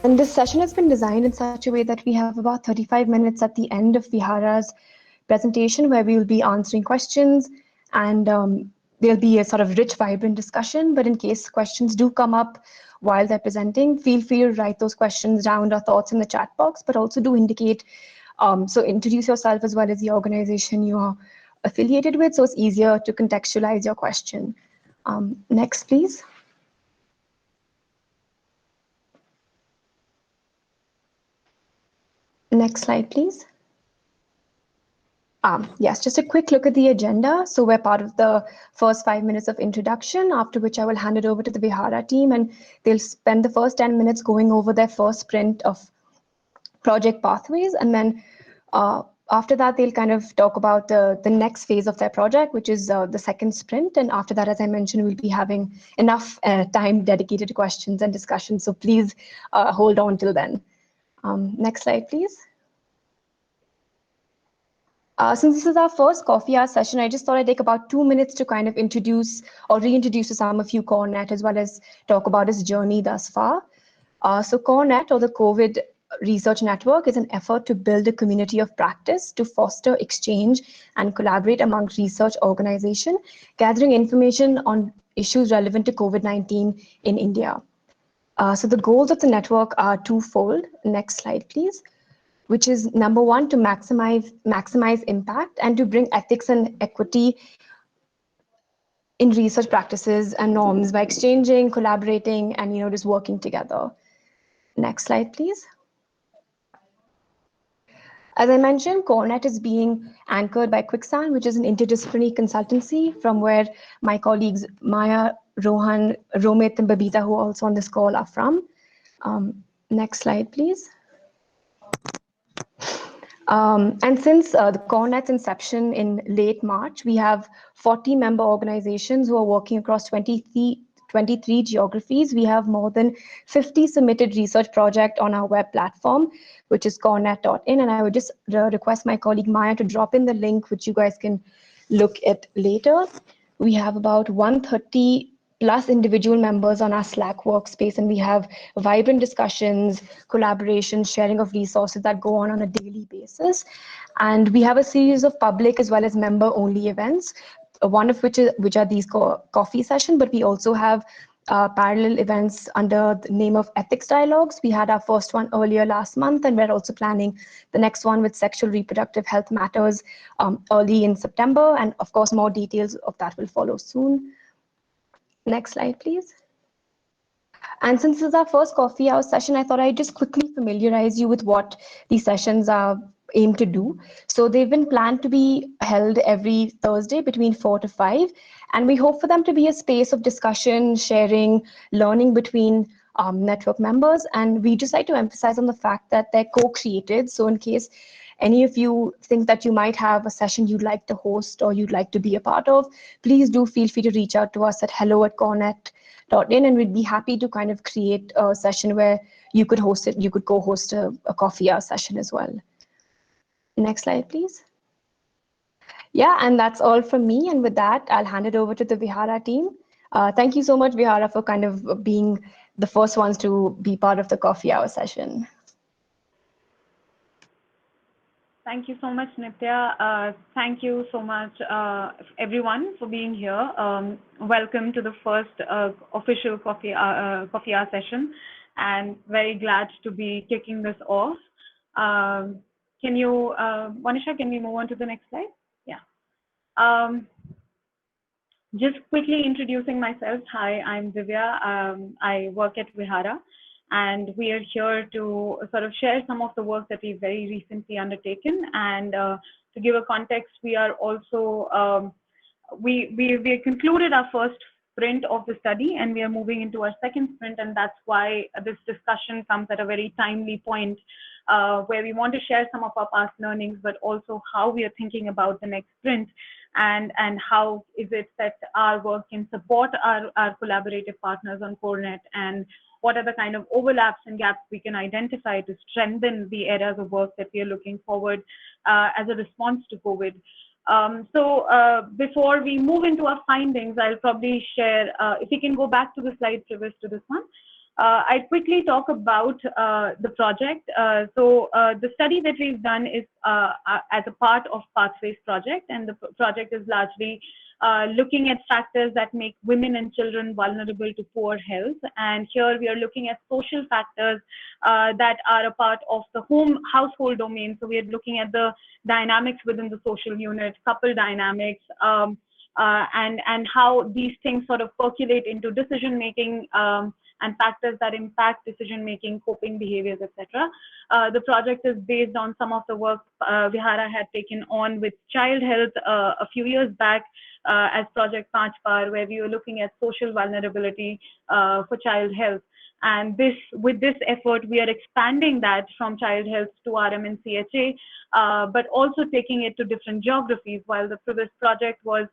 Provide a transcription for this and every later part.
And this session has been designed in such a way that we have about 35 minutes at the end of Vihara's presentation where we will be answering questions, and there'll be a sort of rich, vibrant discussion. But in case questions do come up while they're presenting, feel free to write those questions down or thoughts in the chat box, but also do indicate, so introduce yourself as well as the organization you are affiliated with, so it's easier to contextualize your question. Next, please. Next slide, please. Yes, just a quick look at the agenda. So we're part of the first 5 minutes of introduction, after which I will hand it over to the Vihara team, and they'll spend the first 10 minutes going over their first sprint of project pathways. And then after that, they'll kind of talk about the next phase of their project, which is the second sprint. And after that, as I mentioned, we'll be having enough time dedicated to questions and discussions. So please hold on till then. Next slide, please. Since this is our first coffee hour session, I just thought I'd take about 2 minutes to kind of introduce or reintroduce to some of you CoreNet, as well as talk about its journey thus far. So CoreNet, or the COVID Research Network, is an effort to build a community of practice to foster exchange and collaborate among research organizations, gathering information on issues relevant to COVID-19 in India. So the goals of the network are twofold. Next slide, please. Which is number one, to maximize impact and to bring ethics and equity in research practices and norms by exchanging, collaborating, and just working together. Next slide, please. As I mentioned, CoreNet is being anchored by Quicksand, which is an interdisciplinary consultancy from where my colleagues Maya, Rohan, Romit, and Babita, who are also on this call, are from. Next slide, please. And since the CoreNet's inception in late March, we have 40 member organizations who are working across 23 geographies. We have more than 50 submitted research projects on our web platform, which is corenet.in. And I would just request my colleague Maya to drop in the link, which you guys can look at later. We have about 130 plus individual members on our Slack workspace, and we have vibrant discussions, collaborations, sharing of resources that go on a daily basis. And we have a series of public as well as member-only events, one of which are these coffee sessions, but we also have parallel events under the name of Ethics Dialogues. We had our first one earlier last month, and we're also planning the next one with Sexual Reproductive Health Matters early in September, and of course more details of that will follow soon. Next slide, please. And since this is our first coffee hour session, I thought I'd just quickly familiarize you with what these sessions are aimed to do. So they've been planned to be held every Thursday between 4 to 5. And we hope for them to be a space of discussion, sharing, learning between network members. And we just like to emphasize on the fact that they're co-created. So in case any of you think that you might have a session you'd like to host or you'd like to be a part of, please do feel free to reach out to us at hello@corenet.in, and we'd be happy to kind of create a session where you could host it. You could co-host a coffee hour session as well. Next slide, please. Yeah, and that's all from me. And with that, I'll hand it over to the Vihara team. Thank you so much, Vihara, for kind of being the first ones to be part of the coffee hour session. Thank you so much, Nitya. Thank you so much, everyone, for being here. Welcome to the first official coffee hour session, and very glad to be kicking this off. Can you, Monisha, can we move on to the next slide? Yeah. Just quickly introducing myself. Hi, I'm Divya. I work at Vihara, and we are here to sort of share some of the work that we've very recently undertaken. And to give a context, we are also, we concluded our first sprint of the study, and we are moving into our second sprint, and that's why this discussion comes at a very timely point, where we want to share some of our past learnings, but also how we are thinking about the next sprint, and how is it that our work can support our collaborative partners on CoreNet, and what are the kind of overlaps and gaps we can identify to strengthen the areas of work that we are looking forward as a response to COVID. So before we move into our findings, I'll probably share, if we can go back to the slide previous to this one, I'd quickly talk about the project. The study that we've done is as a part of Pathways project, and the project is largely looking at factors that make women and children vulnerable to poor health. And here we are looking at social factors that are a part of the household domain. So we are looking at the dynamics within the social unit, couple dynamics, and how these things sort of percolate into decision making and factors that impact decision making, coping behaviors, etc. The project is based on some of the work Vihara had taken on with child health a few years back as Project Panchpar, where we were looking at social vulnerability for child health. And with this effort, we are expanding that from child health to RM and CHA, but also taking it to different geographies. While the previous project was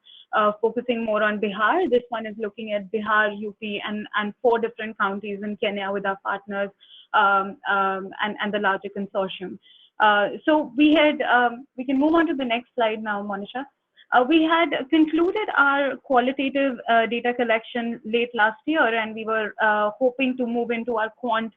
focusing more on Bihar, this one is looking at Bihar, UP, and 4 different counties in Kenya with our partners and the larger consortium. So we can move on to the next slide now, Monisha. We had concluded our qualitative data collection late last year, and we were hoping to move into our quant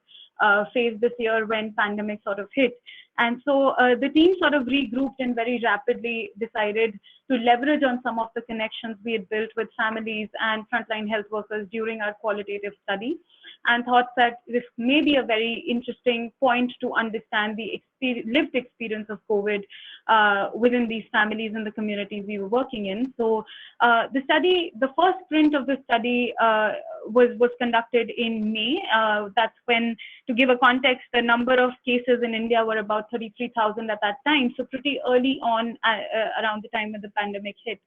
phase this year when pandemic sort of hit. And so the team sort of regrouped and very rapidly decided to leverage on some of the connections we had built with families and frontline health workers during our qualitative study, and thought that this may be a very interesting point to understand the lived experience of COVID within these families and the communities we were working in. So the first print of the study was conducted in May. That's when, to give a context, the number of cases in India were about 33,000 at that time. So pretty early on around the time when the pandemic hit.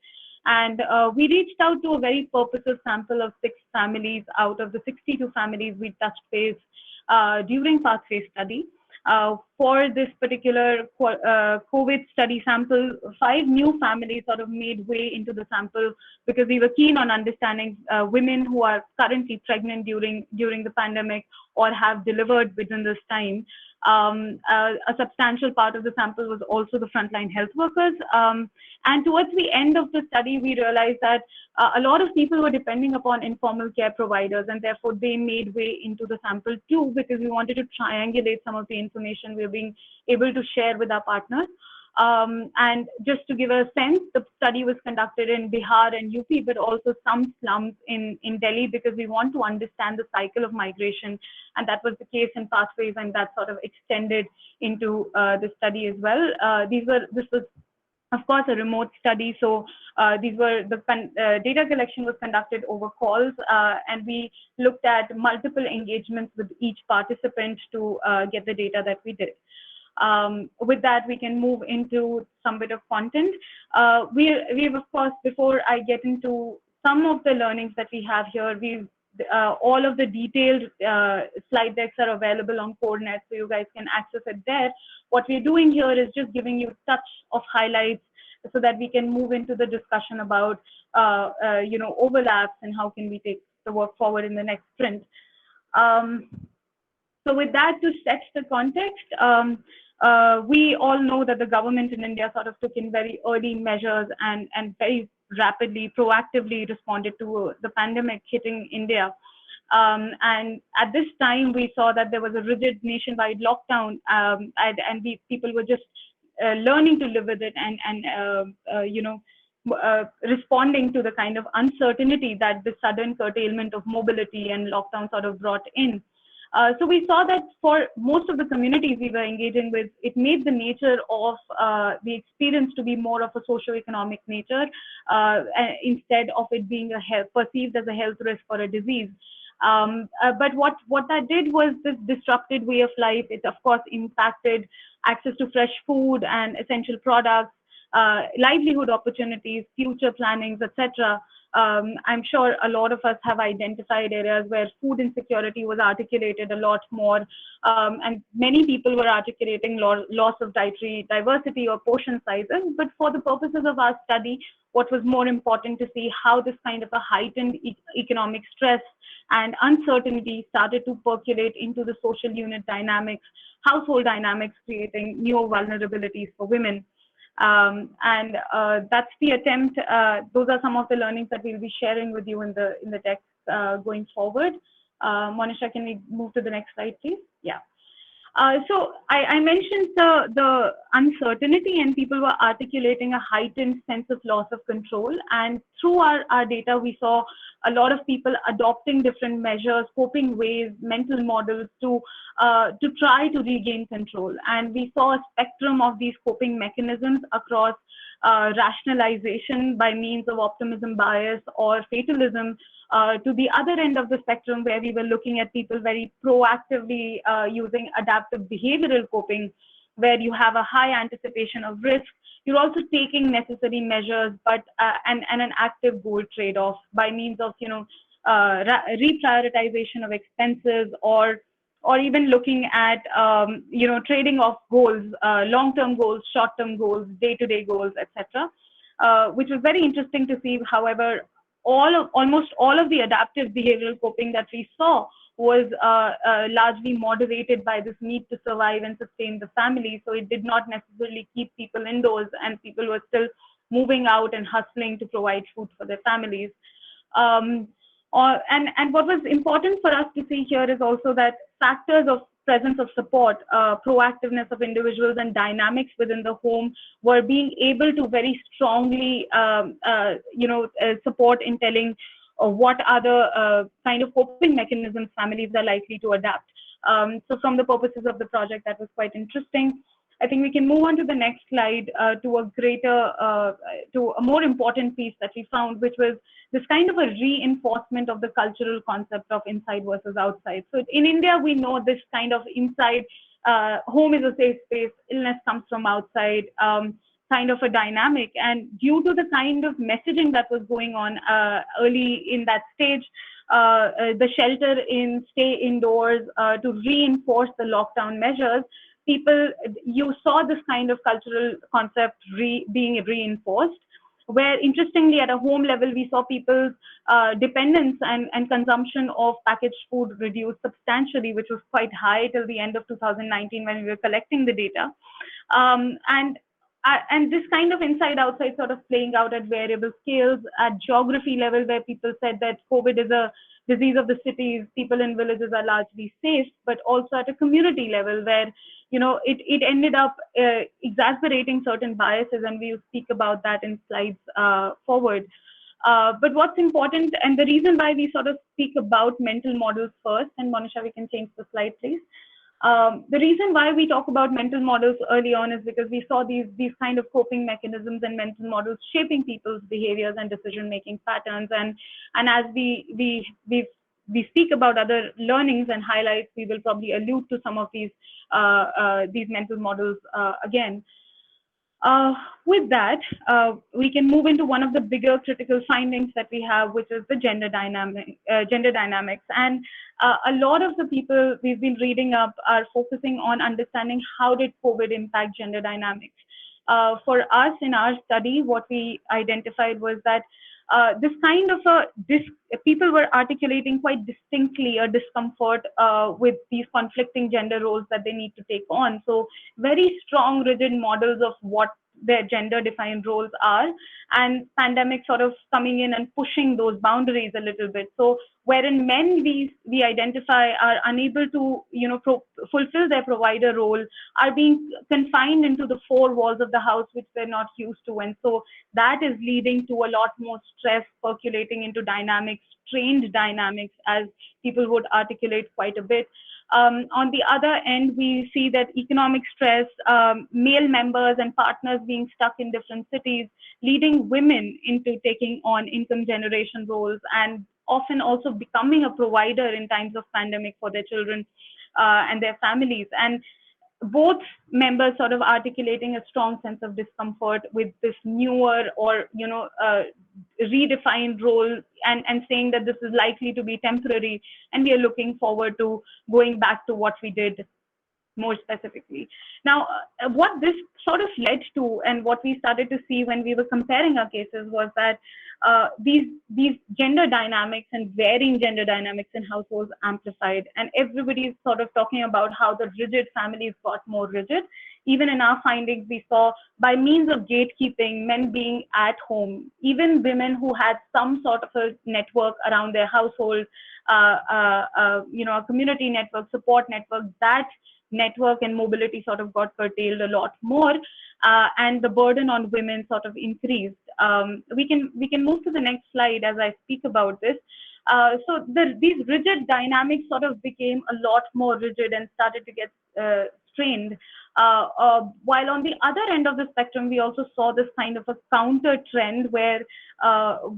And we reached out to a very purposive sample of 6 families out of the 62 families we touched base during Pathways study. For this particular COVID study sample, 5 new families sort of made way into the sample because we were keen on understanding women who are currently pregnant during the pandemic or have delivered within this time. A substantial part of the sample was also the frontline health workers. And towards the end of the study, we realized that a lot of people were depending upon informal care providers, and therefore they made way into the sample too, because we wanted to triangulate some of the information we were being able to share with our partners. And just to give a sense, the study was conducted in Bihar and UP, but also some slums in Delhi, because we want to understand the cycle of migration. And that was the case in Pathways, and that sort of extended into the study as well. This was, of course, a remote study. So the data collection was conducted over calls, and we looked at multiple engagements with each participant to get the data that we did. With that, we can move into some bit of content. We've, of course, before I get into some of the learnings that we have here, all of the detailed slide decks are available on CoreNet, so you guys can access it there. What we're doing here is just giving you a touch of highlights so that we can move into the discussion about overlaps and how can we take the work forward in the next sprint. So with that, to set the context, we all know that the government in India sort of took in very early measures and very rapidly, proactively responded to the pandemic hitting India. And at this time, we saw that there was a rigid nationwide lockdown, and people were just learning to live with it and responding to the kind of uncertainty that the sudden curtailment of mobility and lockdown sort of brought in. So we saw that for most of the communities we were engaging with, it made the nature of the experience to be more of a socio-economic nature instead of it being perceived as a health risk or a disease. But what that did was this disrupted way of life. It, of course, impacted access to fresh food and essential products, livelihood opportunities, future plannings, etc. I'm sure a lot of us have identified areas where food insecurity was articulated a lot more, and many people were articulating loss of dietary diversity or portion sizes. But for the purposes of our study, what was more important to see how this kind of a heightened economic stress and uncertainty started to percolate into the social unit dynamics, household dynamics, creating new vulnerabilities for women. And that's the attempt. Those are some of the learnings that we'll be sharing with you in the text going forward. Monisha, can we move to the next slide, please? Yeah. So I mentioned the uncertainty, and people were articulating a heightened sense of loss of control. And through our data, we saw a lot of people adopting different measures, coping ways, mental models to try to regain control. And we saw a spectrum of these coping mechanisms across rationalization by means of optimism bias or fatalism, to the other end of the spectrum, where we were looking at people very proactively using adaptive behavioral coping, where you have a high anticipation of risk. You're also taking necessary measures, but and an active goal trade-off by means of reprioritization of expenses, or even looking at trading off goals, long-term goals, short-term goals, day-to-day goals, etc. Which was very interesting to see. However, almost all of the adaptive behavioral coping that we saw was largely moderated by this need to survive and sustain the family. So it did not necessarily keep people indoors, and people were still moving out and hustling to provide food for their families. And what was important for us to see here is also that factors of presence of support, proactiveness of individuals, and dynamics within the home were being able to very strongly, support in telling what are the kind of coping mechanisms families are likely to adapt. So from the purposes of the project, that was quite interesting. I think we can move on to the next slide to a more important piece that we found, which was this kind of a reinforcement of the cultural concept of inside versus outside. So in India, we know this kind of inside, home is a safe space, illness comes from outside, kind of a dynamic. And due to the kind of messaging that was going on early in that stage, the shelter in, stay indoors, to reinforce the lockdown measures, you saw this kind of cultural concept being reinforced, where interestingly at a home level, we saw people's dependence and consumption of packaged food reduced substantially, which was quite high till the end of 2019 when we were collecting the data. And this kind of inside-outside sort of playing out at variable scales, at geography level, where people said that COVID is a disease of the cities, people in villages are largely safe, but also at a community level where, it ended up exacerbating certain biases, and we will speak about that in slides forward. But what's important, and the reason why we sort of speak about mental models first, and Monisha, we can change the slide, please. The reason why we talk about mental models early on is because we saw these kind of coping mechanisms and mental models shaping people's behaviors and decision-making patterns. And as we speak about other learnings and highlights, we will probably allude to some of these mental models again. With that, we can move into one of the bigger critical findings that we have, which is the gender dynamics. And a lot of the people we've been reading up are focusing on understanding how did COVID impact gender dynamics. For us in our study, what we identified was that this kind of people were articulating quite distinctly a discomfort with these conflicting gender roles that they need to take on. So very strong, rigid models of what their gender-defined roles are, and pandemic sort of coming in and pushing those boundaries a little bit. So wherein men we identify are unable to fulfill their provider role, are being confined into the four walls of the house, which they're not used to, and so that is leading to a lot more stress percolating into dynamics, strained dynamics, as people would articulate quite a bit. On the other end, we see that economic stress, male members and partners being stuck in different cities, leading women into taking on income generation roles, and often also becoming a provider in times of pandemic for their children and their families. And both members sort of articulating a strong sense of discomfort with this newer or redefined role, and saying that this is likely to be temporary, and we are looking forward to going back to what we did more specifically. Now, what this sort of led to, and what we started to see when we were comparing our cases, was that these gender dynamics and varying gender dynamics in households amplified, and everybody is sort of talking about how the rigid families got more rigid. Even in our findings, we saw by means of gatekeeping, men being at home, even women who had some sort of a network around their household, a community network, support network, that network and mobility sort of got curtailed a lot more, and the burden on women sort of increased. We can move to the next slide as I speak about this. So these rigid dynamics sort of became a lot more rigid and started to get strained. While on the other end of the spectrum, we also saw this kind of a counter trend where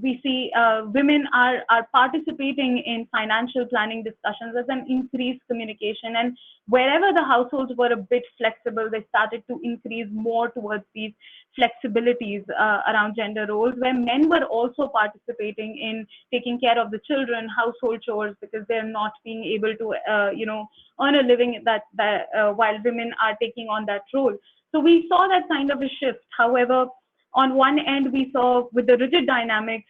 we see women are participating in financial planning discussions as an increased communication. And wherever the households were a bit flexible, they started to increase more towards these flexibilities around gender roles, where men were also participating in taking care of the children, household chores, because they're not being able to, earn a living while women are taking on that role. So we saw that kind of a shift. However, on one end, we saw with the rigid dynamics,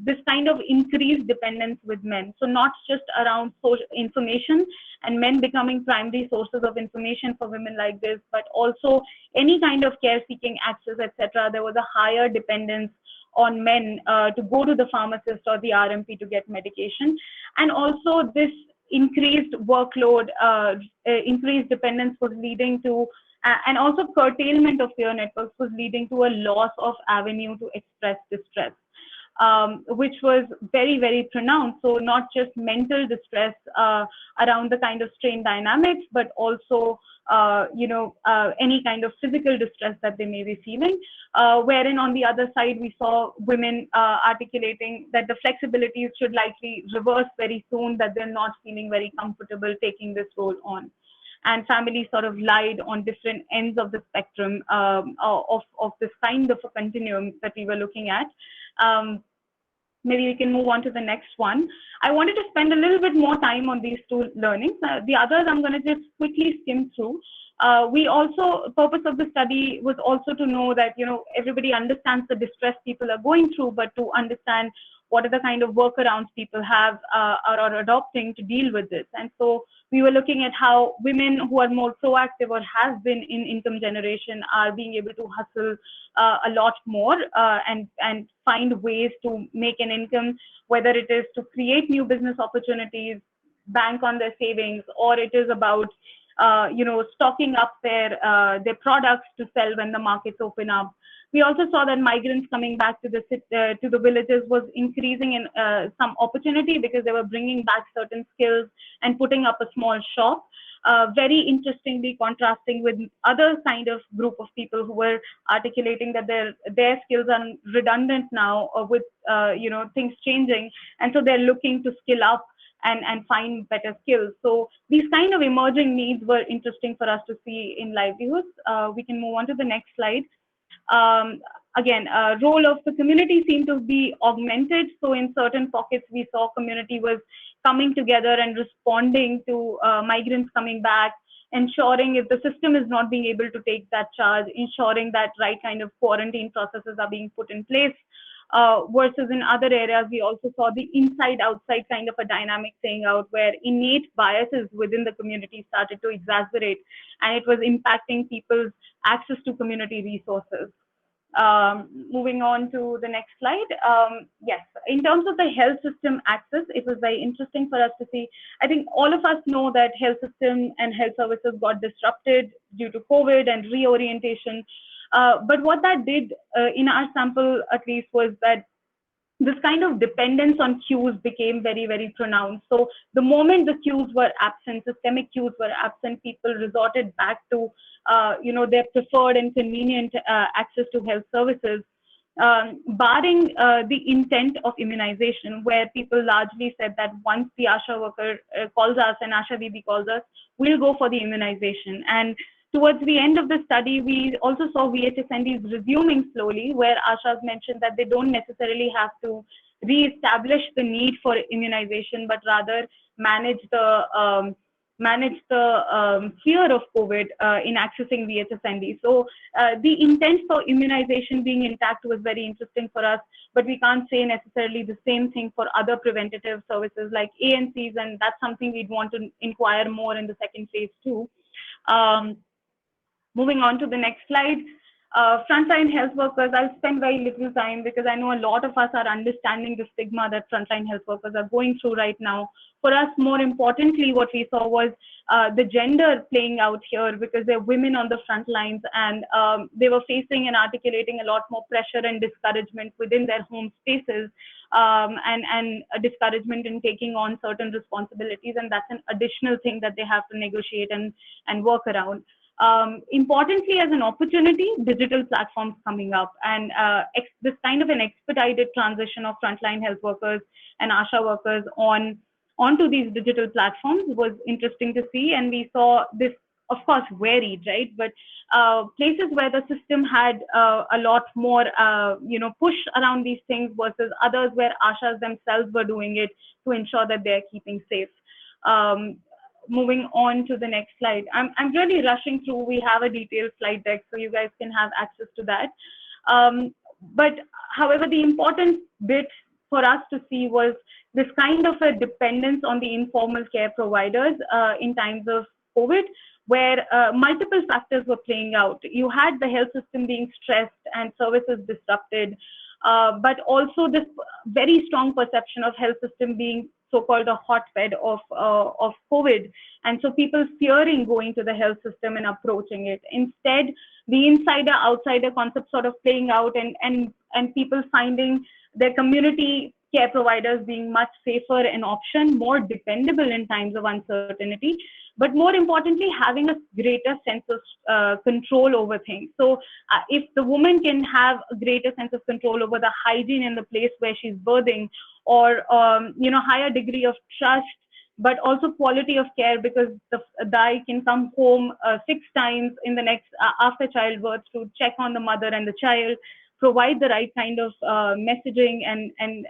this kind of increased dependence with men. So not just around social information and men becoming primary sources of information for women like this, but also any kind of care-seeking access, etc. There was a higher dependence on men to go to the pharmacist or the RMP to get medication. And also this increased workload, increased dependence was leading to, and also curtailment of peer networks was leading to a loss of avenue to express distress, which was very, very pronounced. So not just mental distress around the kind of strain dynamics, but also any kind of physical distress that they may be feeling, wherein on the other side, we saw women articulating that the flexibilities should likely reverse very soon, that they're not feeling very comfortable taking this role on. And families sort of lied on different ends of the spectrum of this kind of a continuum that we were looking at. Maybe we can move on to the next one. I wanted to spend a little bit more time on these two learnings. The others I'm going to just quickly skim through. Purpose of the study was also to know that, everybody understands the distress people are going through, but to understand what are the kind of workarounds people have are adopting to deal with this. And so we were looking at how women who are more proactive or have been in income generation are being able to hustle a lot more and find ways to make an income, whether it is to create new business opportunities, bank on their savings, or it is about stocking up their products to sell when the markets open up. We also saw that migrants coming back to the villages was increasing in some opportunity because they were bringing back certain skills and putting up a small shop. Very interestingly contrasting with other kind of group of people who were articulating that their skills are redundant now with things changing, and so they're looking to skill up and find better skills. So these kind of emerging needs were interesting for us to see in livelihoods. We can move on to the next slide. Again, role of the community seemed to be augmented. So in certain pockets, we saw community was coming together and responding to migrants coming back, ensuring if the system is not being able to take that charge, ensuring that right kind of quarantine processes are being put in place. Versus in other areas, we also saw the inside-outside kind of a dynamic playing out where innate biases within the community started to exacerbate, and it was impacting people's access to community resources. Moving on to the next slide. Yes, in terms of the health system access, it was very interesting for us to see. I think all of us know that health system and health services got disrupted due to COVID and reorientation. But what that did in our sample, at least, was that this kind of dependence on cues became very, very pronounced. So the moment the cues were absent, systemic cues were absent, people resorted back to their preferred and convenient access to health services, barring the intent of immunization, where people largely said that once the ASHA worker calls us and ASHA BB calls us, we'll go for the immunization. And towards the end of the study, we also saw VHSNDs resuming slowly, where ASHAs mentioned that they don't necessarily have to re-establish the need for immunization, but rather manage the manage the fear of COVID in accessing VHSND. So the intent for immunization being intact was very interesting for us, but we can't say necessarily the same thing for other preventative services like ANCs, and that's something we'd want to inquire more in the second phase too. Moving on to the next slide. Frontline health workers, I'll spend very little time because I know a lot of us are understanding the stigma that frontline health workers are going through right now. For us, more importantly, what we saw was the gender playing out here, because they're women on the front lines, and they were facing and articulating a lot more pressure and discouragement within their home spaces, and a discouragement in taking on certain responsibilities, and that's an additional thing that they have to negotiate and work around. Importantly, as an opportunity, digital platforms coming up, and this kind of an expedited transition of frontline health workers and ASHA workers onto these digital platforms was interesting to see. And we saw this, of course, varied, right? But places where the system had a lot more, push around these things versus others where ASHAs themselves were doing it to ensure that they're keeping safe. Moving on to the next slide. I'm really rushing through. We have a detailed slide deck, so you guys can have access to that. But however, the important bit for us to see was this kind of a dependence on the informal care providers in times of COVID, where multiple factors were playing out. You had the health system being stressed and services disrupted, but also this very strong perception of health system being so-called a hotbed of COVID, and so people fearing going to the health system and approaching it. Instead, the insider-outsider concept sort of playing out, and people finding their community care providers being much safer an option, more dependable in times of uncertainty, but more importantly, having a greater sense of control over things. So if the woman can have a greater sense of control over the hygiene in the place where she's birthing, or higher degree of trust, but also quality of care, because the DAI can come home 6 times in the next after childbirth to check on the mother and the child, provide the right kind of messaging and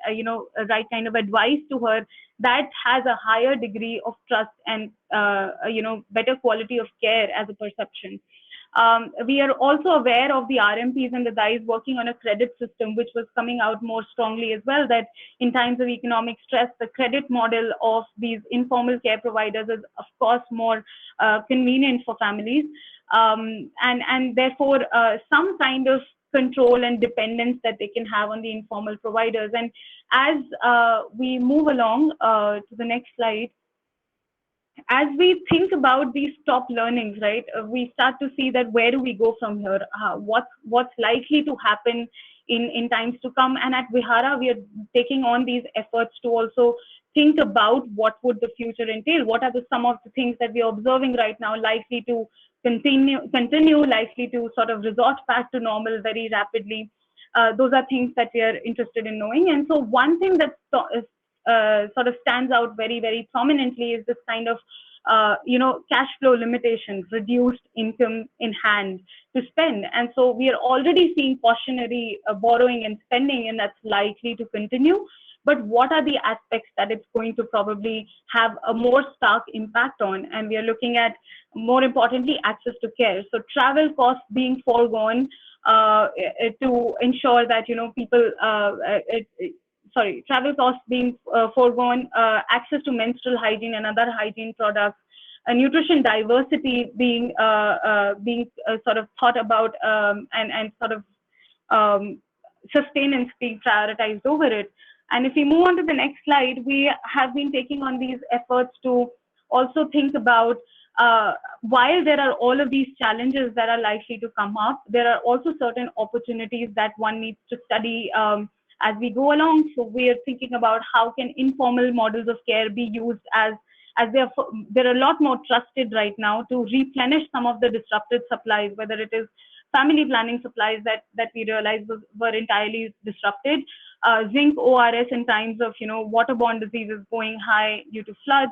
right kind of advice to her, that has a higher degree of trust and better quality of care as a perception. We are also aware of the RMPs and the DAIs working on a credit system, which was coming out more strongly as well, that in times of economic stress, the credit model of these informal care providers is, of course, more convenient for families, and therefore some kind of control and dependence that they can have on the informal providers. And as we move along to the next slide, as we think about these top learnings, right, we start to see that where do we go from here? What's likely to happen in times to come? And at Vihara, we are taking on these efforts to also think about what would the future entail. What are some of the things that we are observing right now likely to continue, likely to sort of resort back to normal very rapidly? Those are things that we are interested in knowing. And so one thing that sort of stands out very, very prominently is this kind of, cash flow limitations, reduced income in hand to spend. And so we are already seeing cautionary borrowing and spending, and that's likely to continue. But what are the aspects that it's going to probably have a more stark impact on? And we are looking at, more importantly, access to care. So travel costs being foregone to ensure that, travel costs being foregone, access to menstrual hygiene and other hygiene products, nutrition diversity being sort of thought about, and sort of sustenance being prioritized over it. And if we move on to the next slide, we have been taking on these efforts to also think about, while there are all of these challenges that are likely to come up, there are also certain opportunities that one needs to study as we go along. So we are thinking about how can informal models of care be used as they're a lot more trusted right now to replenish some of the disrupted supplies, whether it is family planning supplies that we realized were entirely disrupted, zinc ORS in times of waterborne diseases going high due to floods,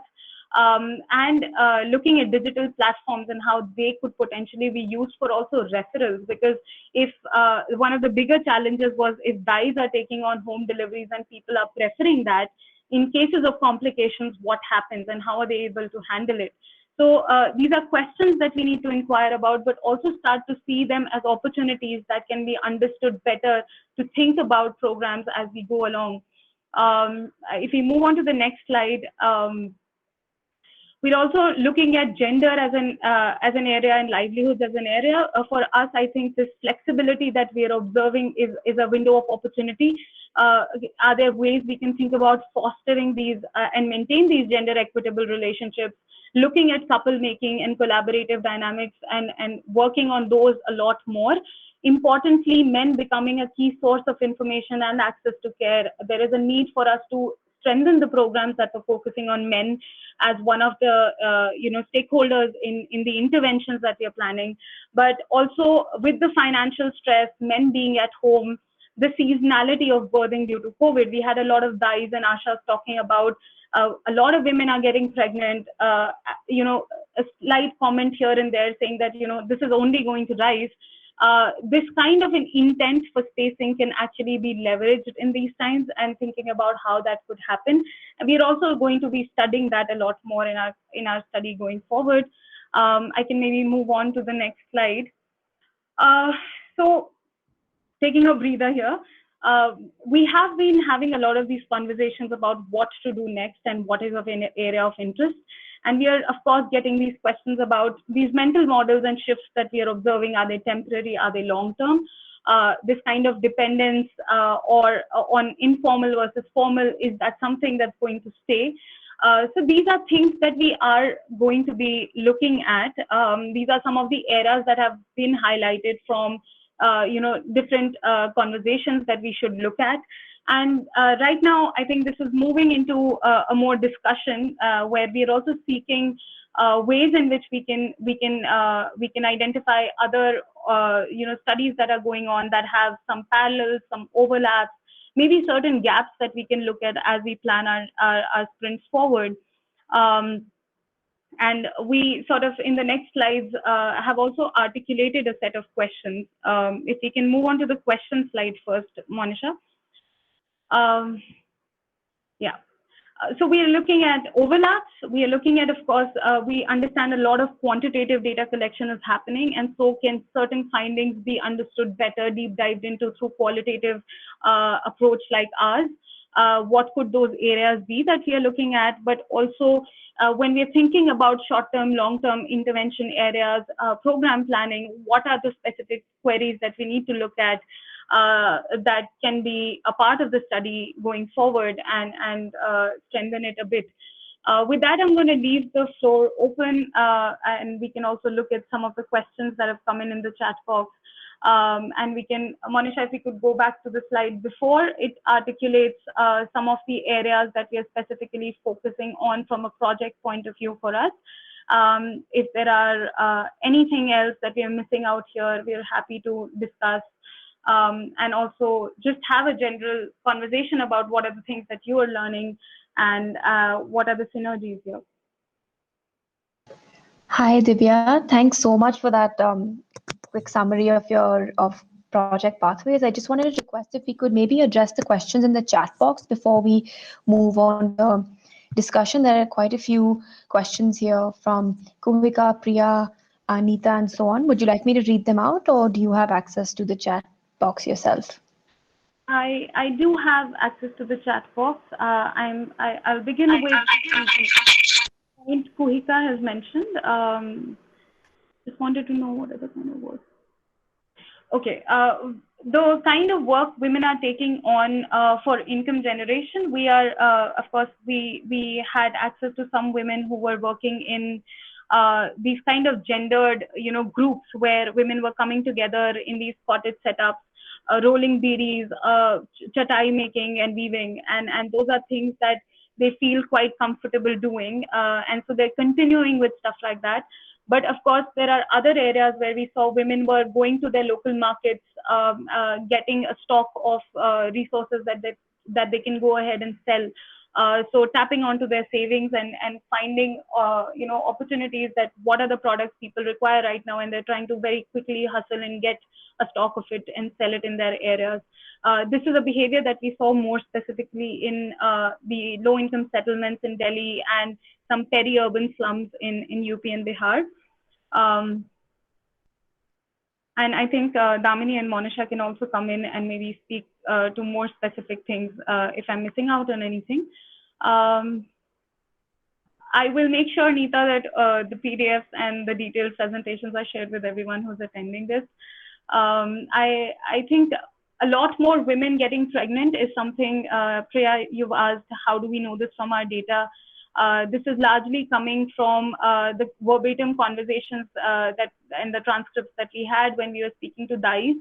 and looking at digital platforms and how they could potentially be used for also referrals. Because if one of the bigger challenges was if DAIs are taking on home deliveries and people are preferring that, in cases of complications, what happens and how are they able to handle it? So these are questions that we need to inquire about, but also start to see them as opportunities that can be understood better to think about programs as we go along. If we move on to the next slide, we're also looking at gender as an area and livelihoods as an area. For us, I think this flexibility that we are observing is a window of opportunity. Are there ways we can think about fostering these and maintain these gender equitable relationships, looking at couple making and collaborative dynamics and working on those a lot more? Importantly, men becoming a key source of information and access to care. There is a need for us to strengthen the programs that are focusing on men as one of the stakeholders in the interventions that we are planning, but also with the financial stress, men being at home, the seasonality of birthing due to COVID. We had a lot of Dais and Ashas talking about a lot of women are getting pregnant. A slight comment here and there saying that this is only going to rise. This kind of an intent for spacing can actually be leveraged in these times, and thinking about how that could happen. And we're also going to be studying that a lot more in our study going forward. I can maybe move on to the next slide. So taking a breather here, we have been having a lot of these conversations about what to do next and what is of an area of interest. And we are, of course, getting these questions about these mental models and shifts that we are observing. Are they temporary? Are they long-term? This kind of dependence or on informal versus formal, is that something that's going to stay? So these are things that we are going to be looking at. These are some of the areas that have been highlighted from different conversations that we should look at. And right now, I think this is moving into a more discussion where we are also seeking ways in which we can identify other studies that are going on that have some parallels, some overlaps, maybe certain gaps that we can look at as we plan our sprints forward. And we sort of, in the next slides, have also articulated a set of questions. If we can move on to the question slide first, Monisha. So we are looking at overlaps. We are looking at, of course, we understand a lot of quantitative data collection is happening, and so can certain findings be understood better, deep dived into through qualitative approach like ours. What could those areas be that we are looking at? But also, when we are thinking about short-term, long-term intervention areas, program planning, what are the specific queries that we need to look at that can be a part of the study going forward and strengthen it a bit. With that, I'm going to leave the floor open, and we can also look at some of the questions that have come in the chat box. And we can, Monisha, if we could go back to the slide before, it articulates some of the areas that we are specifically focusing on from a project point of view for us. If there are anything else that we are missing out here, we are happy to discuss. And also just have a general conversation about what are the things that you are learning and what are the synergies here. Hi, Divya. Thanks so much for that quick summary of project pathways. I just wanted to request if we could maybe address the questions in the chat box before we move on to discussion. There are quite a few questions here from Kumvika, Priya, Anita, and so on. Would you like me to read them out, or do you have access to the chat box yourself? I do have access to the chat box. I'll begin with point Kuhika has mentioned. Just wanted to know what are the kind of work. Okay, the kind of work women are taking on for income generation, we are, of course, we had access to some women who were working in these kind of gendered, groups where women were coming together in these cottage setups, rolling beedies, chatai making and weaving, and those are things that they feel quite comfortable doing, and so they're continuing with stuff like that. But of course, there are other areas where we saw women were going to their local markets, getting a stock of resources that they can go ahead and sell, So tapping onto their savings and finding opportunities that what are the products people require right now, and they're trying to very quickly hustle and get a stock of it and sell it in their areas. This is a behavior that we saw more specifically in the low-income settlements in Delhi and some peri-urban slums in UP and Bihar. And I think Damini and Monisha can also come in and maybe speak to more specific things if I'm missing out on anything. I will make sure, Neeta, that the PDFs and the detailed presentations are shared with everyone who's attending this. I think a lot more women getting pregnant is something, Priya, you've asked, how do we know this from our data? This is largely coming from the verbatim conversations that and the transcripts that we had when we were speaking to DICE,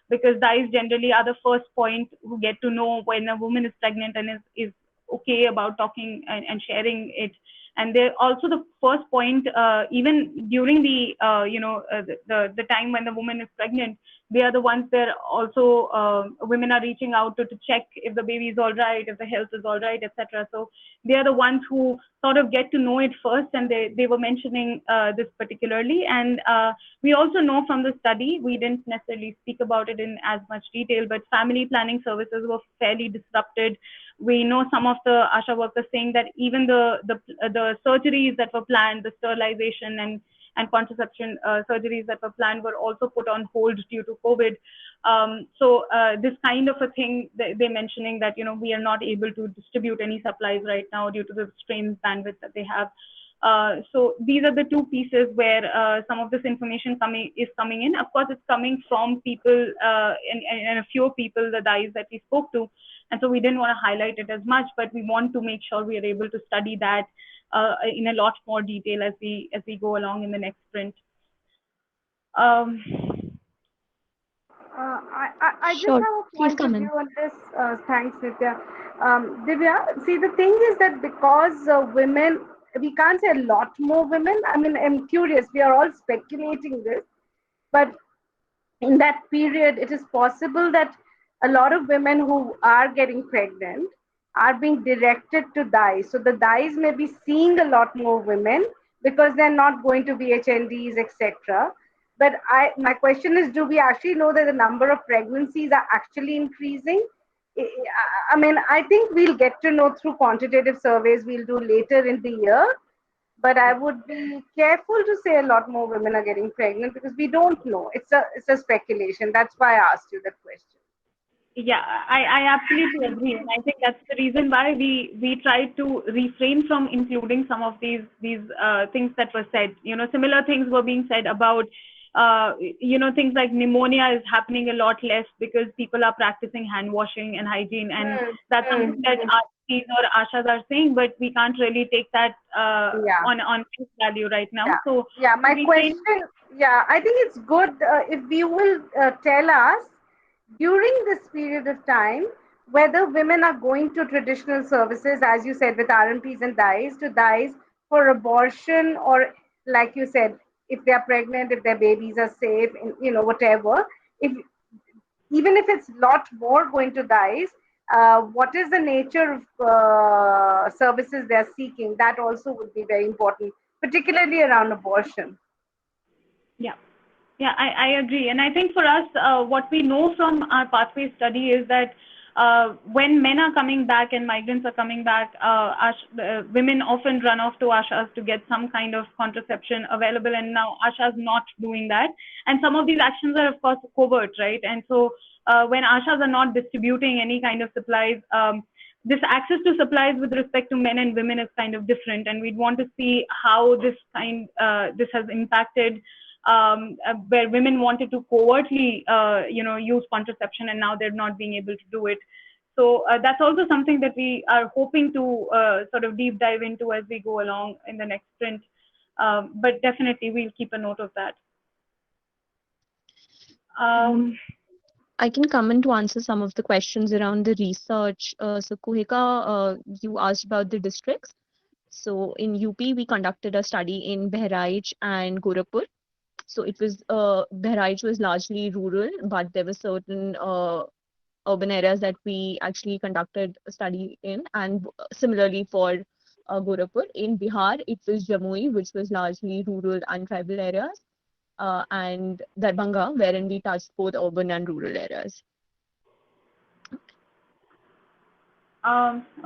because DICE generally are the first point who get to know when a woman is pregnant and is okay about talking and sharing it. And they're also the first point, even during the time when the woman is pregnant, they are the ones that also women are reaching out to check if the baby is all right, if the health is all right, etc. So they are the ones who sort of get to know it first, and they were mentioning this particularly. And we also know from the study, we didn't necessarily speak about it in as much detail, but family planning services were fairly disrupted. We know some of the ASHA workers saying that even the surgeries that were planned, the sterilization and contraception surgeries that were planned were also put on hold due to COVID. So this kind of a thing, they're mentioning that, we are not able to distribute any supplies right now due to the strained bandwidth that they have. So these are the two pieces where some of this information is coming in. Of course, it's coming from people and a few people, the DICE that we spoke to. And so we didn't want to highlight it as much, but we want to make sure we are able to study that in a lot more detail as we go along in the next sprint. I just Sure. have a point of view on this. Thanks, Nitya. Divya, see, the thing is that because women, we can't say a lot more women. I mean, I'm curious, we are all speculating this, but in that period, it is possible that a lot of women who are getting pregnant are being directed to DICE. So the DICE may be seeing a lot more women because they're not going to be HNDs, etc. But my question is, do we actually know that the number of pregnancies are actually increasing? I mean, I think we'll get to know through quantitative surveys we'll do later in the year. But I would be careful to say a lot more women are getting pregnant because we don't know. It's a speculation. That's why I asked you that question. Yeah, I absolutely agree, and I think that's the reason why we tried to refrain from including some of these things that were said. Similar things were being said about things like pneumonia is happening a lot less because people are practicing hand washing and hygiene, and that's something that RCs or ASHAs are saying, but we can't really take that on face value right now. Yeah. So my question, I think it's good if you will tell us during this period of time whether women are going to traditional services, as you said, with RMPs and DICE for abortion, or like you said, if they're pregnant, if their babies are safe, whatever. Even if it's a lot more going to DICE, what is the nature of services they're seeking? That also would be very important, particularly around abortion. Yeah, I agree. And I think for us, what we know from our pathway study is that when men are coming back and migrants are coming back, women often run off to ASHAs to get some kind of contraception available. And now ASHA's not doing that. And some of these actions are, of course, covert, right? And so when ASHAs are not distributing any kind of supplies, this access to supplies with respect to men and women is kind of different. And we'd want to see how this has impacted where women wanted to covertly, use contraception, and now they're not being able to do it. So that's also something that we are hoping to sort of deep dive into as we go along in the next sprint. But definitely, we'll keep a note of that. I can come in to answer some of the questions around the research. So Kuhika, you asked about the districts. So in UP, we conducted a study in Bahraich and Gorakhpur. So it was Bahraich was largely rural, but there were certain urban areas that we actually conducted a study in, and similarly for Gorakhpur. In Bihar, it was Jamui, which was largely rural and tribal areas, and Darbhanga, wherein we touched both urban and rural areas.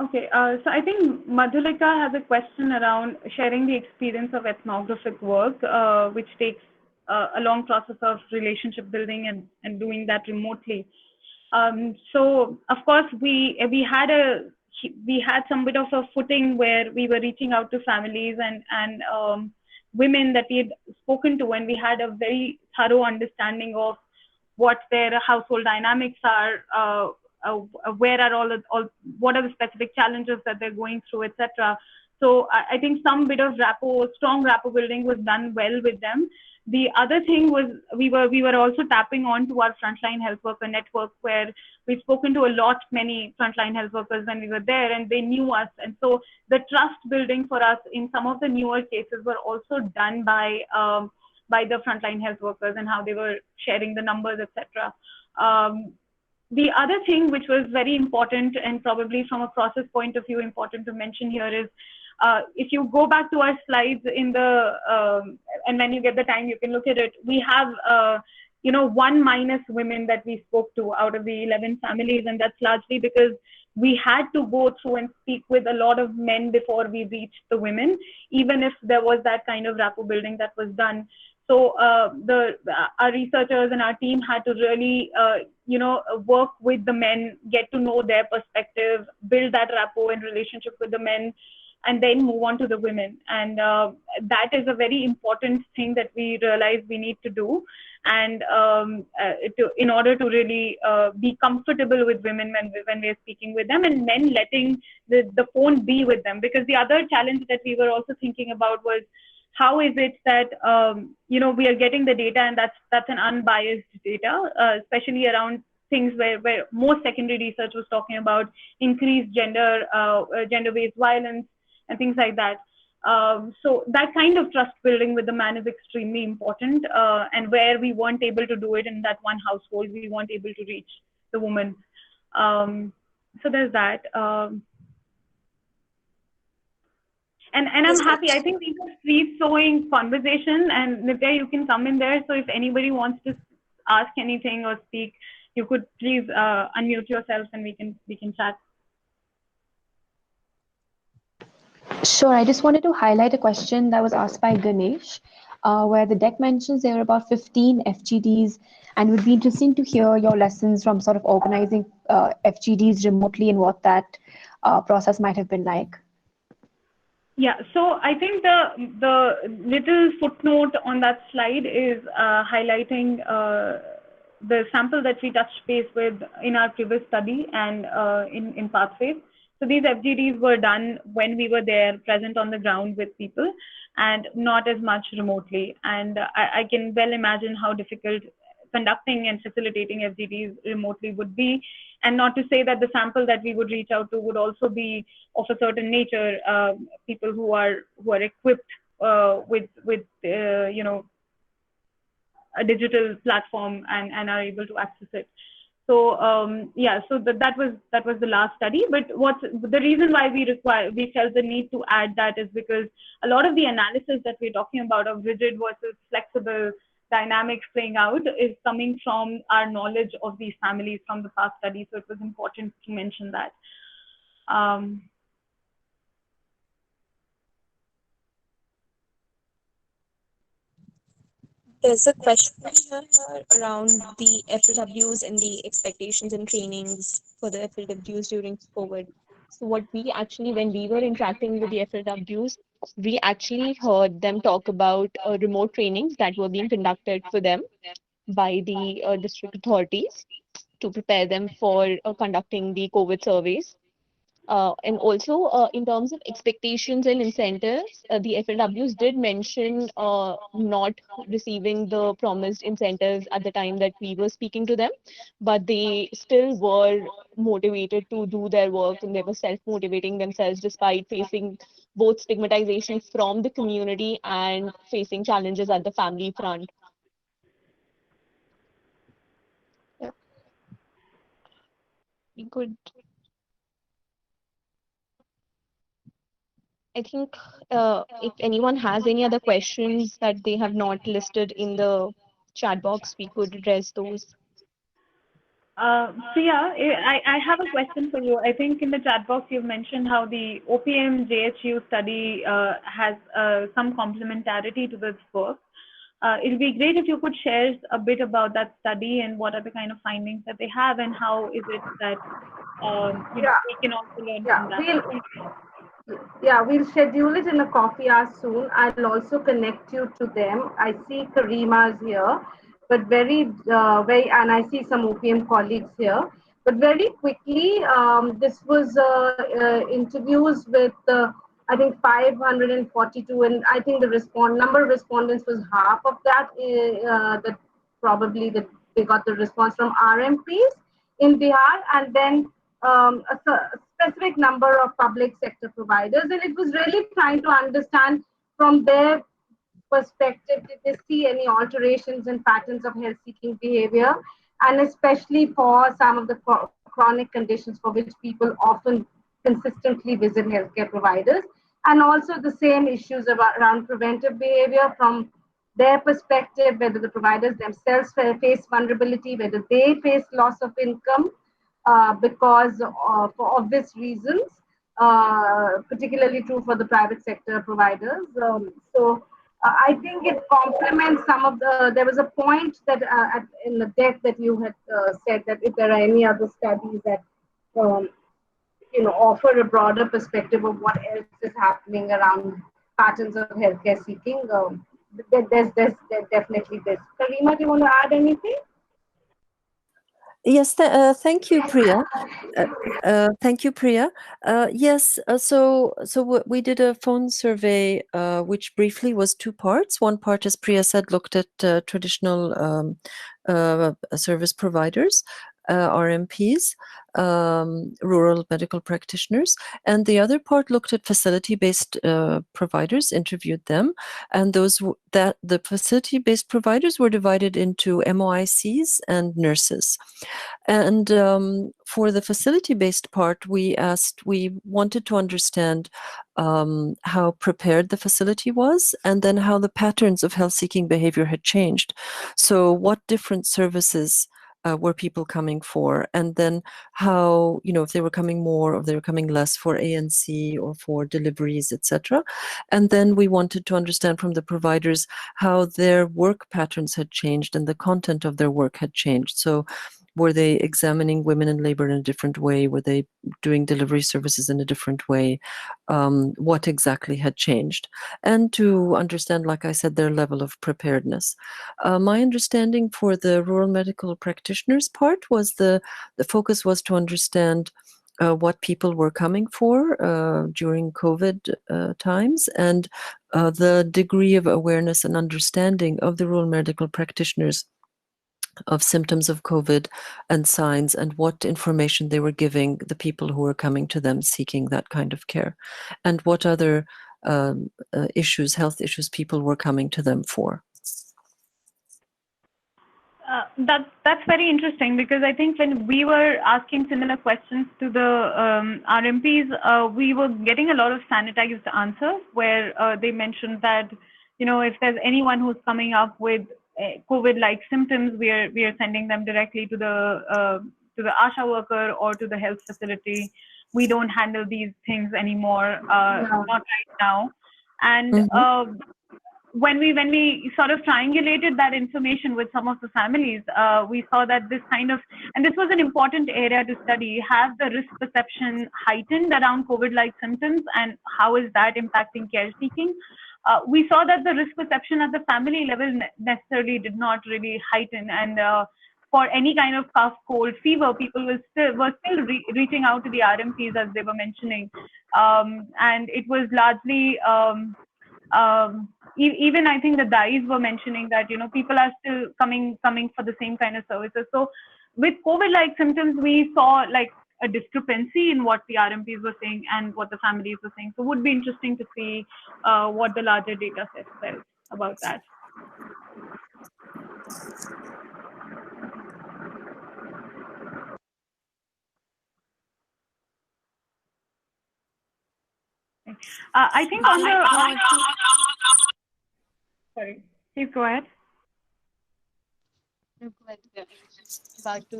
Okay, so I think Madhulika has a question around sharing the experience of ethnographic work, which takes a long process of relationship building and doing that remotely. So of course we had some bit of a footing where we were reaching out to families and women that we had spoken to, and we had a very thorough understanding of what their household dynamics are, where are what are the specific challenges that they're going through, etc. So I think some bit of strong rapport building was done well with them. The other thing was we were also tapping on to our frontline health worker network, where we've spoken to many frontline health workers when we were there, and they knew us. And so the trust building for us in some of the newer cases were also done by the frontline health workers and how they were sharing the numbers, etc. The other thing which was very important, and probably from a process point of view important to mention here, is if you go back to our slides in and when you get the time, you can look at it. We have, 1- women that we spoke to out of the 11 families, and that's largely because we had to go through and speak with a lot of men before we reached the women, even if there was that kind of rapport building that was done. So our researchers and our team had to really, work with the men, get to know their perspective, build that rapport and relationship with the men, and then move on to the women. And that is a very important thing that we realize we need to do. And in order to really be comfortable with women when we're speaking with them, and men letting the phone be with them. Because the other challenge that we were also thinking about was, how is it that we are getting the data, and that's an unbiased data, especially around things where more secondary research was talking about increased gender-based violence and things like that. So that kind of trust building with the man is extremely important, and where we weren't able to do it in that one household, we weren't able to reach the woman. So there's that. And I'm happy. I think these are free-flowing conversation, and Nitya, you can come in there. So if anybody wants to ask anything or speak, you could please unmute yourself, and we can chat. Sure. I just wanted to highlight a question that was asked by Ganesh, where the deck mentions there are about 15 FGDs, and it would be interesting to hear your lessons from sort of organizing FGDs remotely and what that process might have been like. Yeah, so I think the little footnote on that slide is highlighting the sample that we touched base with in our previous study and in Pathways. So these FGDs were done when we were there, present on the ground with people, and not as much remotely. And I can well imagine how difficult conducting and facilitating FGDs remotely would be. And not to say that the sample that we would reach out to would also be of a certain nature, people who are equipped with a digital platform and are able to access it. So yeah, so that was the last study. But what's the reason why we felt the need to add that is because a lot of the analysis that we're talking about of rigid versus flexible dynamics playing out is coming from our knowledge of these families from the past studies. So it was important to mention that. There's a question here around the FLWs and the expectations and trainings for the FLWs during COVID. So what we actually, when we were interacting with the FLWs, we actually heard them talk about remote trainings that were being conducted for them by the district authorities to prepare them for conducting the COVID surveys. And also, in terms of expectations and incentives, the FLWs did mention not receiving the promised incentives at the time that we were speaking to them, but they still were motivated to do their work, and they were self-motivating themselves despite facing both stigmatization from the community and facing challenges at the family front. we could, I think, if anyone has any other questions that they have not listed in the chat box, we could address those. Priya, I have a question for you. I think in the chat box you've mentioned how the OPM JHU study has some complementarity to this work. It'll be great if you could share a bit about that study and what are the kind of findings that they have, and how is it that we can also learn from that. We'll schedule it in a coffee hour soon. I'll also connect you to them. I see Karima's here, but and I see some OPM colleagues here. But very quickly, this was interviews with I think 542, and I think the number of respondents was half of that. That probably they got the response from RMPs in Bihar, and then a specific number of public sector providers. And it was really trying to understand from their perspective, did they see any alterations in patterns of health seeking behavior, and especially for some of the chronic conditions for which people often consistently visit healthcare providers, and also the same issues around preventive behavior from their perspective, whether the providers themselves face vulnerability, whether they face loss of income, because for obvious reasons, particularly true for the private sector providers. I think it complements some of there was a point that in the deck that you had said that if there are any other studies that offer a broader perspective of what else is happening around patterns of healthcare seeking, there's definitely this. Karima, do you want to add anything? Yes, thank you, Priya. Thank you, Priya. Yes, so we did a phone survey, which briefly was two parts. One part, as Priya said, looked at traditional service providers, RMPs, rural medical practitioners, and the other part looked at facility-based providers, interviewed them, and the facility-based providers were divided into MOICs and nurses. And for the facility-based part, we wanted to understand how prepared the facility was, and then how the patterns of health-seeking behavior had changed. So what different services were people coming for, and then how, if they were coming more or they were coming less for ANC or for deliveries, etc. And then we wanted to understand from the providers how their work patterns had changed and the content of their work had changed. So were they examining women in labor in a different way? Were they doing delivery services in a different way? What exactly had changed? And to understand, like I said, their level of preparedness. My understanding for the rural medical practitioners part was the focus was to understand what people were coming for during COVID times, and the degree of awareness and understanding of the rural medical practitioners of symptoms of COVID and signs, and what information they were giving the people who were coming to them seeking that kind of care, and what other health issues people were coming to them for. That's very interesting, because I think when we were asking similar questions to the RMPs, we were getting a lot of sanitized answers where they mentioned that, if there's anyone who's coming up with COVID-like symptoms, we are sending them directly to the ASHA worker or to the health facility. We don't handle these things anymore, not right now. And when we sort of triangulated that information with some of the families, we saw that this kind of, and this was an important area to study, have the risk perception heightened around COVID-like symptoms, and how is that impacting care seeking? We saw that the risk perception at the family level necessarily did not really heighten, and for any kind of cough, cold, fever, people were still reaching out to the RMPs, as they were mentioning, and it was largely even I think the DIEs were mentioning that people are still coming for the same kind of services. So with COVID-like symptoms, we saw like a discrepancy in what the RMPs were saying and what the families were saying. So it would be interesting to see what the larger data set says about that. I think on the sorry, please go ahead. About to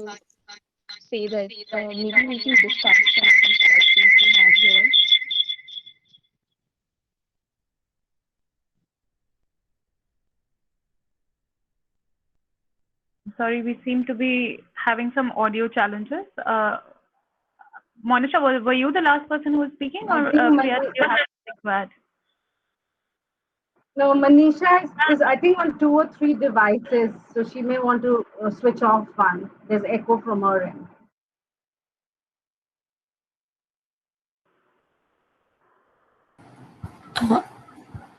say that maybe we can discuss some of these questions we have here. Sorry, we seem to be having some audio challenges. Monisha, were you the last person who was speaking, or Priya, you have something to add? No, Manisha is, I think, on 2 or 3 devices, so she may want to switch off one. There's echo from her end.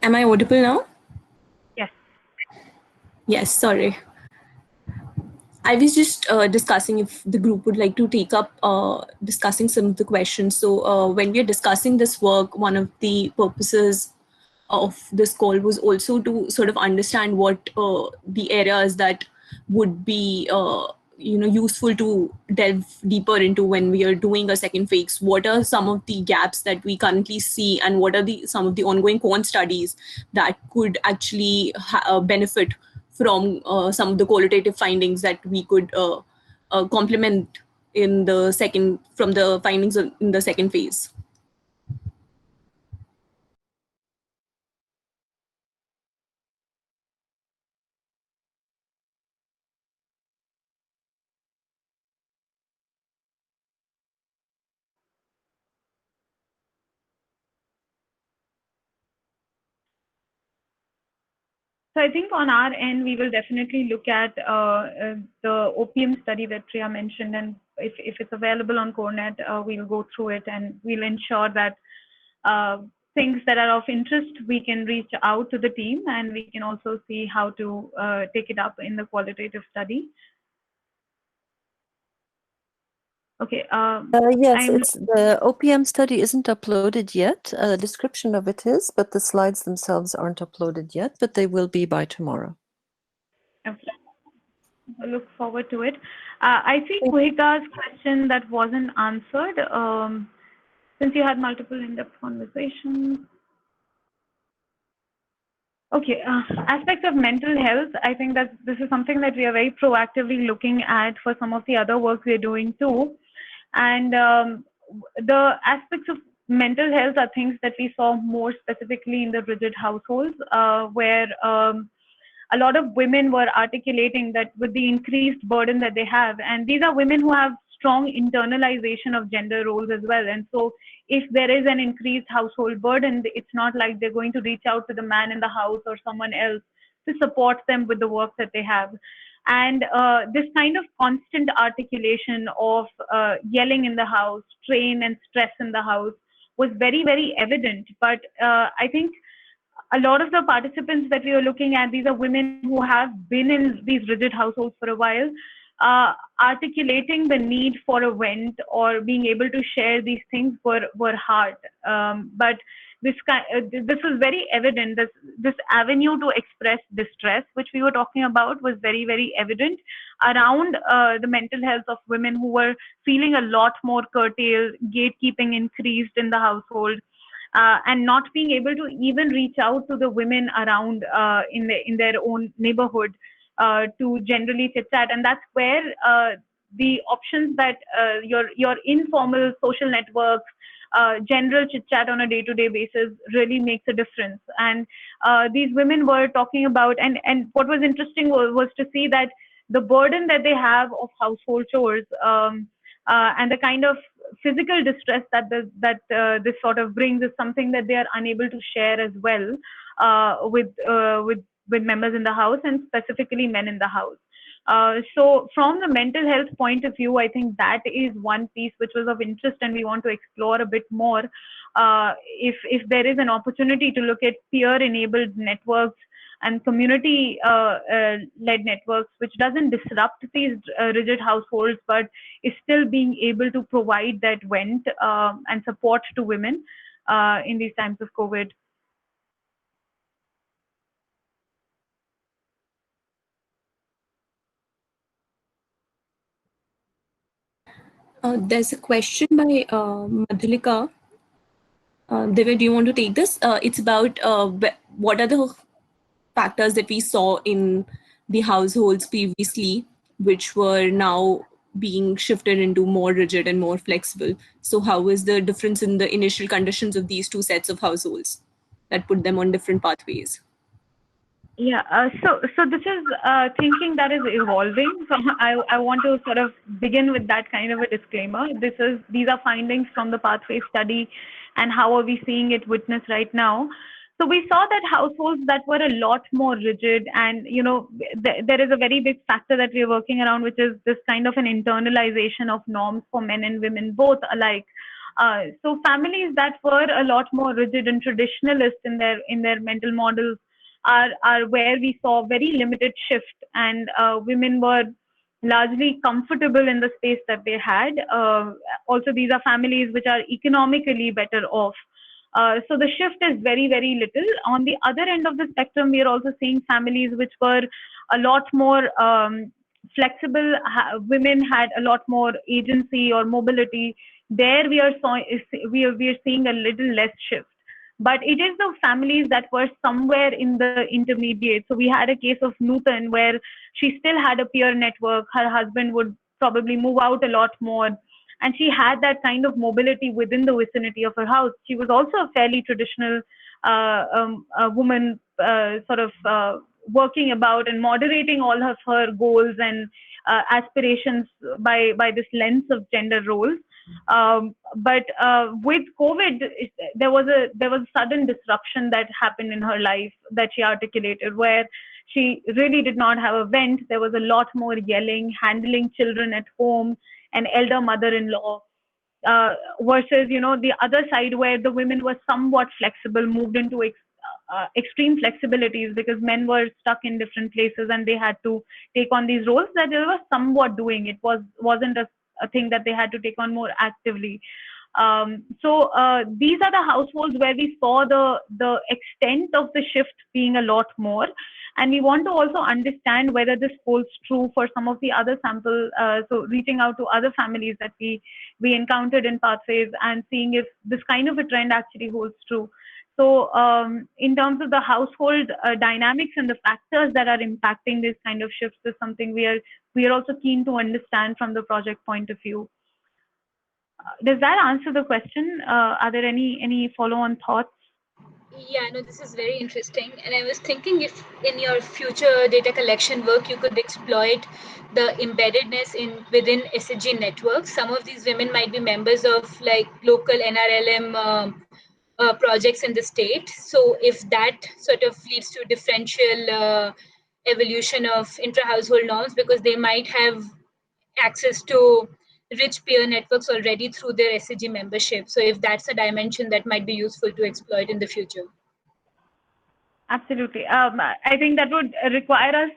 Am I audible now? Yes. Yes, sorry. I was just discussing if the group would like to take up discussing some of the questions. So when we are discussing this work, one of the purposes of this call was also to sort of understand what the areas that would be useful to delve deeper into when we are doing a second phase. What are some of the gaps that we currently see, and what are some of the ongoing quant studies that could actually benefit from some of the qualitative findings that we could complement in the second from the findings in the second phase. So I think on our end, we will definitely look at the opium study that Priya mentioned, and if it's available on CoreNet, we'll go through it, and we'll ensure that things that are of interest, we can reach out to the team, and we can also see how to take it up in the qualitative study. Okay. Yes, the OPM study isn't uploaded yet. A description of it is, but the slides themselves aren't uploaded yet, but they will be by tomorrow. Okay. I look forward to it. I see Kuhika's question that wasn't answered. Since you had multiple in-depth conversations. Okay, aspects of mental health, I think that this is something that we are very proactively looking at for some of the other work we're doing too. And the aspects of mental health are things that we saw more specifically in the rigid households, where a lot of women were articulating that with the increased burden that they have, and these are women who have strong internalization of gender roles as well. And so if there is an increased household burden, it's not like they're going to reach out to the man in the house or someone else to support them with the work that they have. And this kind of constant articulation of yelling in the house, strain and stress in the house was very, very evident. But I think a lot of the participants that we are looking at, these are women who have been in these rigid households for a while, articulating the need for a vent or being able to share these things were hard. But this is very evident. This avenue to express distress, which we were talking about, was very, very evident around the mental health of women who were feeling a lot more curtailed, gatekeeping increased in the household. And not being able to even reach out to the women around in their own neighborhood to generally chit chat, and that's where the options that your informal social networks, general chit chat on a day-to-day basis really makes a difference. And these women were talking about, and what was interesting was to see that the burden that they have of household chores and the kind of physical distress that this sort of brings is something that they are unable to share as well with members in the house, and specifically men in the house. So from the mental health point of view, I think that is one piece which was of interest, and we want to explore a bit more. If there is an opportunity to look at peer-enabled networks and community-led networks, which doesn't disrupt these rigid households, but is still being able to provide that vent and support to women in these times of COVID. There's a question by Madhulika. Divya, do you want to take this? It's about what are the factors that we saw in the households previously, which were now being shifted into more rigid and more flexible. So how is the difference in the initial conditions of these two sets of households that put them on different pathways? Yeah, so this is thinking that is evolving. So I want to sort of begin with that kind of a disclaimer. These are findings from the pathway study, and how are we seeing it witnessed right now? So we saw that households that were a lot more rigid, and there is a very big factor that we are working around, which is this kind of an internalization of norms for men and women both alike. So families that were a lot more rigid and traditionalist in their mental models are where we saw very limited shift, and women were largely comfortable in the space that they had. Also, these are families which are economically better off. So the shift is very, very little. On the other end of the spectrum, we are also seeing families which were a lot more flexible. Women had a lot more agency or mobility. There we are seeing a little less shift. But it is the families that were somewhere in the intermediate. So we had a case of Nutan where she still had a peer network. Her husband would probably move out a lot more, and she had that kind of mobility within the vicinity of her house. She was also a fairly traditional woman, sort of working about and moderating all of her goals and aspirations by this lens of gender roles. But with COVID, there was a sudden disruption that happened in her life that she articulated, where she really did not have a vent. There was a lot more yelling, handling children at home, an elder mother-in-law, versus the other side where the women were somewhat flexible, moved into extreme flexibilities because men were stuck in different places and they had to take on these roles that they were somewhat doing. It wasn't a thing that they had to take on more actively. So these are the households where we saw the extent of the shift being a lot more. And we want to also understand whether this holds true for some of the other sample, so reaching out to other families that we encountered in Pathways and seeing if this kind of a trend actually holds true. So in terms of the household dynamics and the factors that are impacting this kind of shifts is something we are also keen to understand from the project point of view. Does that answer the question? Are there any follow-on thoughts? Yeah, no, this is very interesting. And I was thinking if in your future data collection work, you could exploit the embeddedness within SHG networks. Some of these women might be members of like local NRLM projects in the state. So if that sort of leads to differential evolution of intra-household norms, because they might have access to rich peer networks already through their SHG membership. So if that's a dimension that might be useful to exploit in the future. Absolutely. I think that would require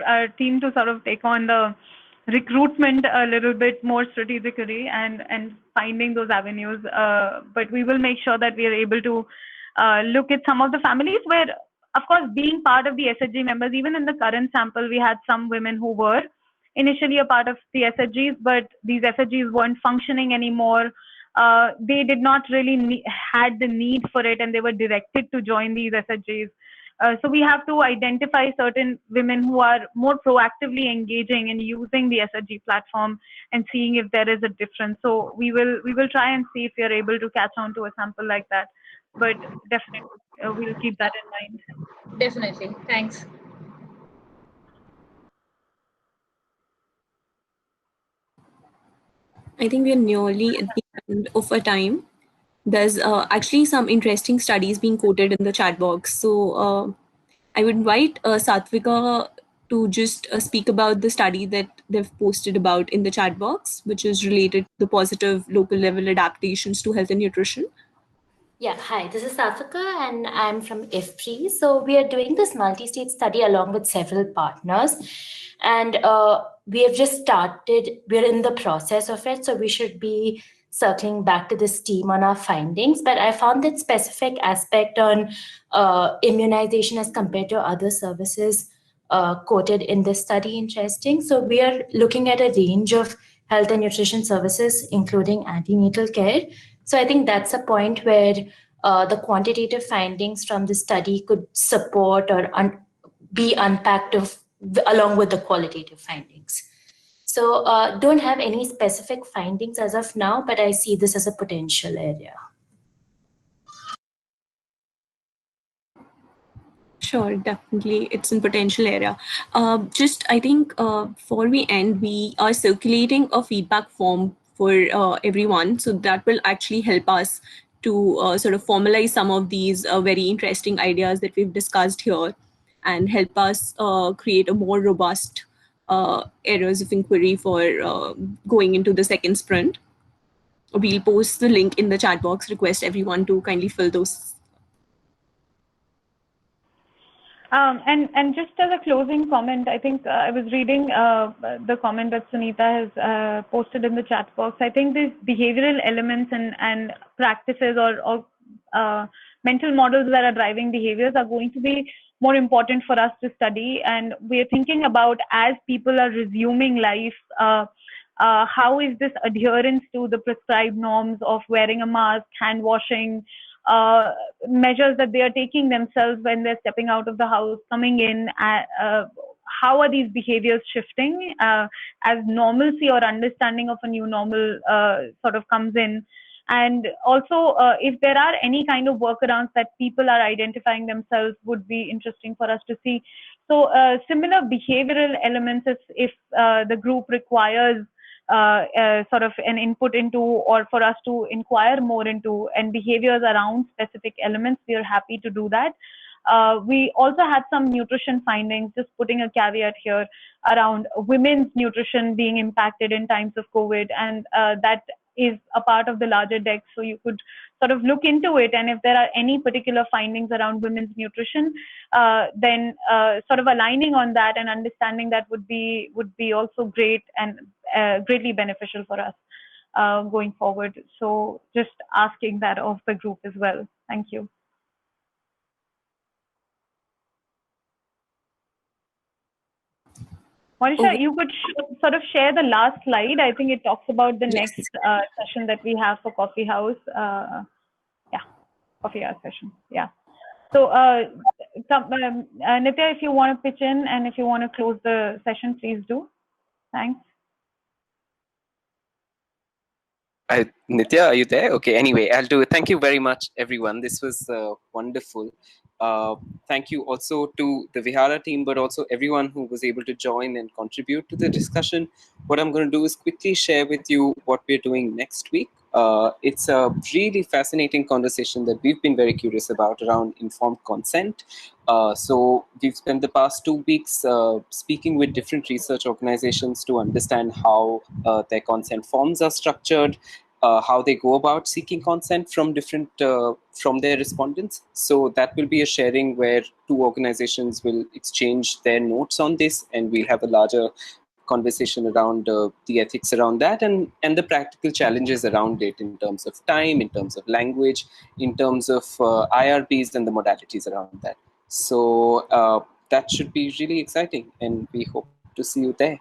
our team to sort of take on the recruitment a little bit more strategically and finding those avenues. But we will make sure that we are able to look at some of the families where, of course, being part of the SHG members, even in the current sample, we had some women who were initially a part of the SHGs, but these SHGs weren't functioning anymore. They did not really had the need for it, and they were directed to join these SHGs. So we have to identify certain women who are more proactively engaging and using the SHG platform and seeing if there is a difference. So we will try and see if we are able to catch on to a sample like that. But definitely, we'll keep that in mind. Definitely. Thanks. I think we are nearly at the end of our time. There's actually some interesting studies being quoted in the chat box. So I would invite Satvika to just speak about the study that they've posted about in the chat box, which is related to the positive local level adaptations to health and nutrition. Yeah, hi, this is Satvika and I'm from IFPRI. So we are doing this multi-state study along with several partners, and we have just started, we're in the process of it. So we should be circling back to this team on our findings, but I found that specific aspect on immunization as compared to other services quoted in this study interesting. So we are looking at a range of health and nutrition services, including antenatal care, So I think that's a point where the quantitative findings from the study could support or be unpacked along with the qualitative findings. So don't have any specific findings as of now, but I see this as a potential area. Sure, definitely, it's in potential area. I think before we end, we are circulating a feedback form for everyone, so that will actually help us to sort of formalize some of these very interesting ideas that we've discussed here, and help us create a more robust areas of inquiry for going into the second sprint. We'll post the link in the chat box. Request everyone to kindly fill those. And just as a closing comment, I think I was reading the comment that Sunita has posted in the chat box. I think these behavioral elements and practices or mental models that are driving behaviors are going to be more important for us to study. And we're thinking about, as people are resuming life, how is this adherence to the prescribed norms of wearing a mask, hand washing, measures that they are taking themselves when they're stepping out of the house, coming in, how are these behaviors shifting as normalcy or understanding of a new normal sort of comes in. And also, if there are any kind of workarounds that people are identifying themselves, would be interesting for us to see. So similar behavioral elements, if the group requires sort of an input into, or for us to inquire more into, and behaviors around specific elements, we are happy to do that. We also had some nutrition findings, just putting a caveat here, around women's nutrition being impacted in times of COVID, and that is a part of the larger deck, so you could sort of look into it, and if there are any particular findings around women's nutrition, then sort of aligning on that and understanding that would be also great and greatly beneficial for us going forward. So just asking that of the group as well. Thank you. Monisha, you could sort of share the last slide. I think it talks about the next session that we have for Coffee House. Coffee House session. Yeah. So Nitya, if you want to pitch in and if you want to close the session, please do. Thanks. Nitya, are you there? Okay, anyway, I'll do it. Thank you very much, everyone. This was wonderful. Thank you also to the Vihara team, but also everyone who was able to join and contribute to the discussion. What I'm going to do is quickly share with you what we're doing next week. It's a really fascinating conversation that we've been very curious about around informed consent. So we've spent the past 2 weeks speaking with different research organizations to understand how their consent forms are structured, how they go about seeking consent from from their respondents. So that will be a sharing where 2 organizations will exchange their notes on this, and we'll have a larger conversation around the ethics around that and the practical challenges around it in terms of time, in terms of language, in terms of IRBs and the modalities around that. So that should be really exciting, and we hope to see you there.